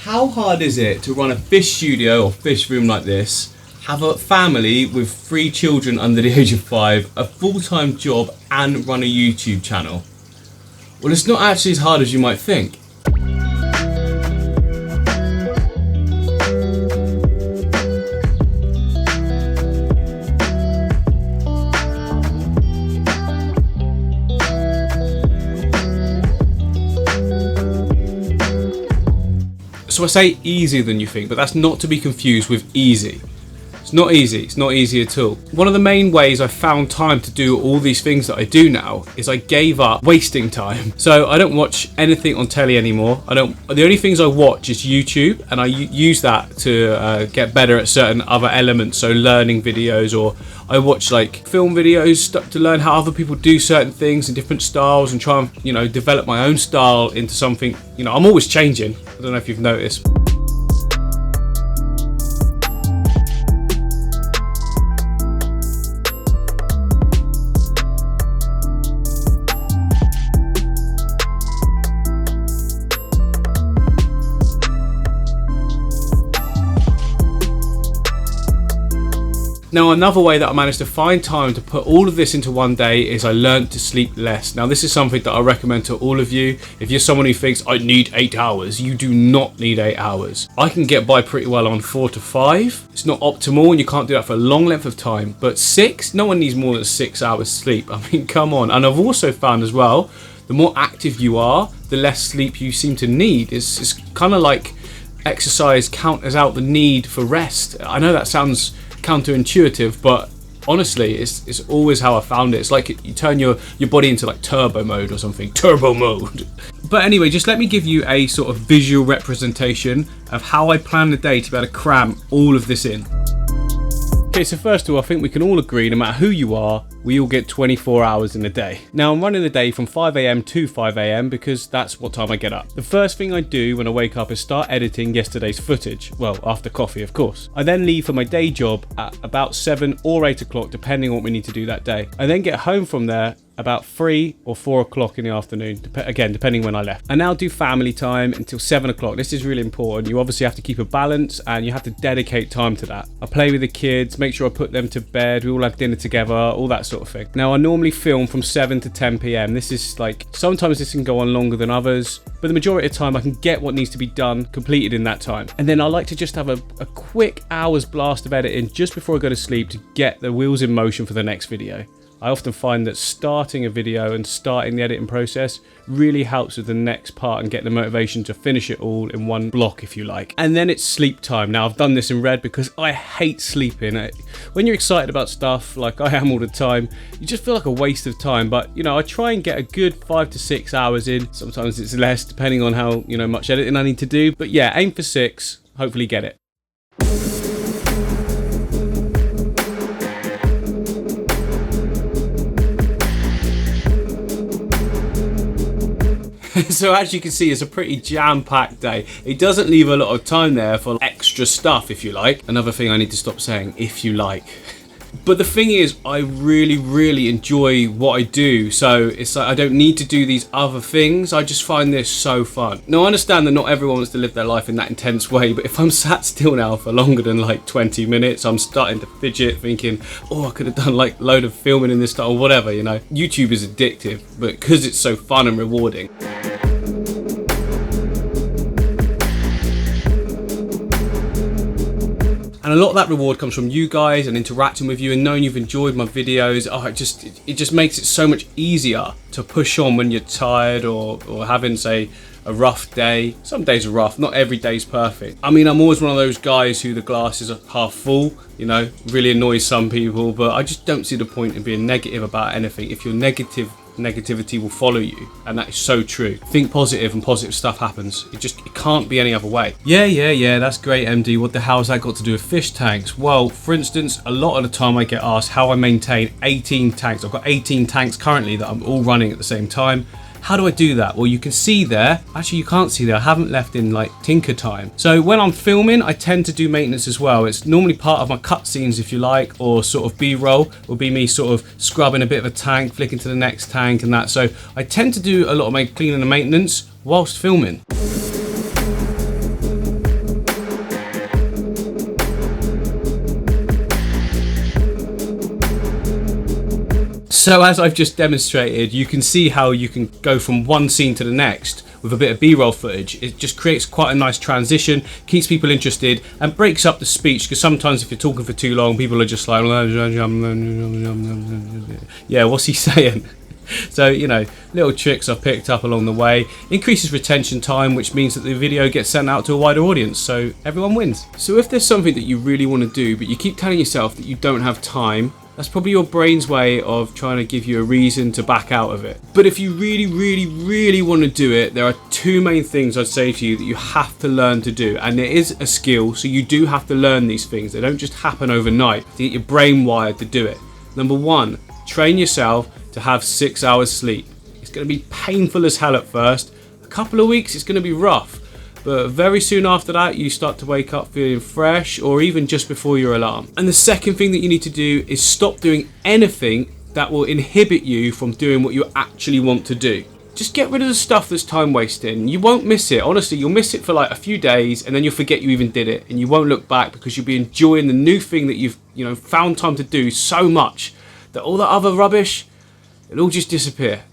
How hard is it to run a fish studio or fish room like this, have a family with 3 children under the age of 5, a full-time job and run a YouTube channel? Well, it's not actually as hard as you might think. So I say easier than you think, but that's not to be confused with easy. It's not easy, it's not easy at all. One of the main ways I found time to do all these things that I do now is I gave up wasting time. So I don't watch anything on telly anymore. The only things I watch is YouTube, and I use that to get better at certain other elements, so learning videos, or I watch like film videos to learn how other people do certain things in different styles and try and, you know, develop my own style into something. You know, I'm always changing. I don't know if you've noticed. Now, another way that I managed to find time to put all of this into one day is I learned to sleep less. Now, this is something that I recommend to all of you. If you're someone who thinks I need 8 hours, you do not need 8 hours. I can get by pretty well on 4 to 5. It's not optimal and you can't do that for a long length of time, but 6, no one needs more than 6 hours sleep. I mean, come on. And I've also found as well, the more active you are, the less sleep you seem to need. It's kind of like exercise counters out the need for rest. I know that sounds counterintuitive, but honestly it's always how I found it. It's like you turn your body into like turbo mode or something. Turbo mode. But anyway, just let me give you a sort of visual representation of how I plan the day to be able to cram all of this in. Okay, so first of all, I think we can all agree, no matter who you are, we all get 24 hours in a day. Now, I'm running the day from 5 AM to 5 AM because that's what time I get up. The first thing I do when I wake up is start editing yesterday's footage. Well, after coffee, of course. I then leave for my day job at about 7 or 8 o'clock, depending on what we need to do that day. I then get home from there about 3 or 4 o'clock in the afternoon, again, depending when I left. I now do family time until 7 o'clock. This is really important. You obviously have to keep a balance and you have to dedicate time to that. I play with the kids, make sure I put them to bed, we all have dinner together, all that sort of thing. Now, I normally film from 7 to 10 PM. This is like, sometimes this can go on longer than others, but the majority of the time I can get what needs to be done completed in that time. And then I like to just have a quick hour's blast of editing just before I go to sleep to get the wheels in motion for the next video. I often find that starting a video and starting the editing process really helps with the next part and getting the motivation to finish it all in one block, if you like. And then it's sleep time. Now, I've done this in red because I hate sleeping. When you're excited about stuff like I am all the time, you just feel like a waste of time. But, you know, I try and get a good 5 to 6 hours in. Sometimes it's less, depending on how, you know, much editing I need to do. But yeah, aim for 6, hopefully get it. So as you can see, it's a pretty jam-packed day. It doesn't leave a lot of time there for extra stuff, if you like. Another thing I need to stop saying, if you like. But the thing is, I really enjoy what I do. So it's like I don't need to do these other things. I just find this so fun. Now, I understand that not everyone wants to live their life in that intense way, but if I'm sat still now for longer than like 20 minutes, I'm starting to fidget thinking, oh, I could have done like load of filming in this time or whatever, you know. YouTube is addictive, but because it's so fun and rewarding. And a lot of that reward comes from you guys and interacting with you and knowing you've enjoyed my videos. Oh, it just makes it so much easier to push on when you're tired or having, say, a rough day. Some days are rough, not every day's perfect. I mean, I'm always one of those guys who the glass is half full, you know, really annoys some people, but I just don't see the point in being negative about anything. If you're negativity will follow you, and that is so true. Think positive and positive stuff happens. It can't be any other way. Yeah, that's great, MD. What the hell has that got to do with fish tanks? Well, for instance, a lot of the time I get asked how I maintain 18 tanks. I've got 18 tanks currently that I'm all running at the same time. How do I do that? Well, you can see there, actually you can't see there, I haven't left in like tinker time. So when I'm filming, I tend to do maintenance as well. It's normally part of my cutscenes, if you like, or sort of B-roll will be me sort of scrubbing a bit of a tank, flicking to the next tank and that. So I tend to do a lot of my cleaning and maintenance whilst filming. So as I've just demonstrated, you can see how you can go from one scene to the next with a bit of B-roll footage. It just creates quite a nice transition, keeps people interested, and breaks up the speech, because sometimes if you're talking for too long, people are just like, yeah, what's he saying? So, you know, little tricks I've picked up along the way. Increases retention time, which means that the video gets sent out to a wider audience, so everyone wins. So if there's something that you really want to do, but you keep telling yourself that you don't have time, that's probably your brain's way of trying to give you a reason to back out of it. But if you really want to do it, there are two main things I'd say to you that you have to learn to do. And it is a skill, so you do have to learn these things. They don't just happen overnight to get your brain wired to do it. Number one, train yourself to have 6 hours sleep. It's going to be painful as hell at first. A couple of weeks, it's going to be rough. But very soon after that, you start to wake up feeling fresh, or even just before your alarm. And the second thing that you need to do is stop doing anything that will inhibit you from doing what you actually want to do. Just get rid of the stuff that's time wasting. You won't miss it. Honestly, you'll miss it for like a few days, and then you'll forget you even did it, and you won't look back because you'll be enjoying the new thing that you've found time to do so much that all that other rubbish, it'll all just disappear.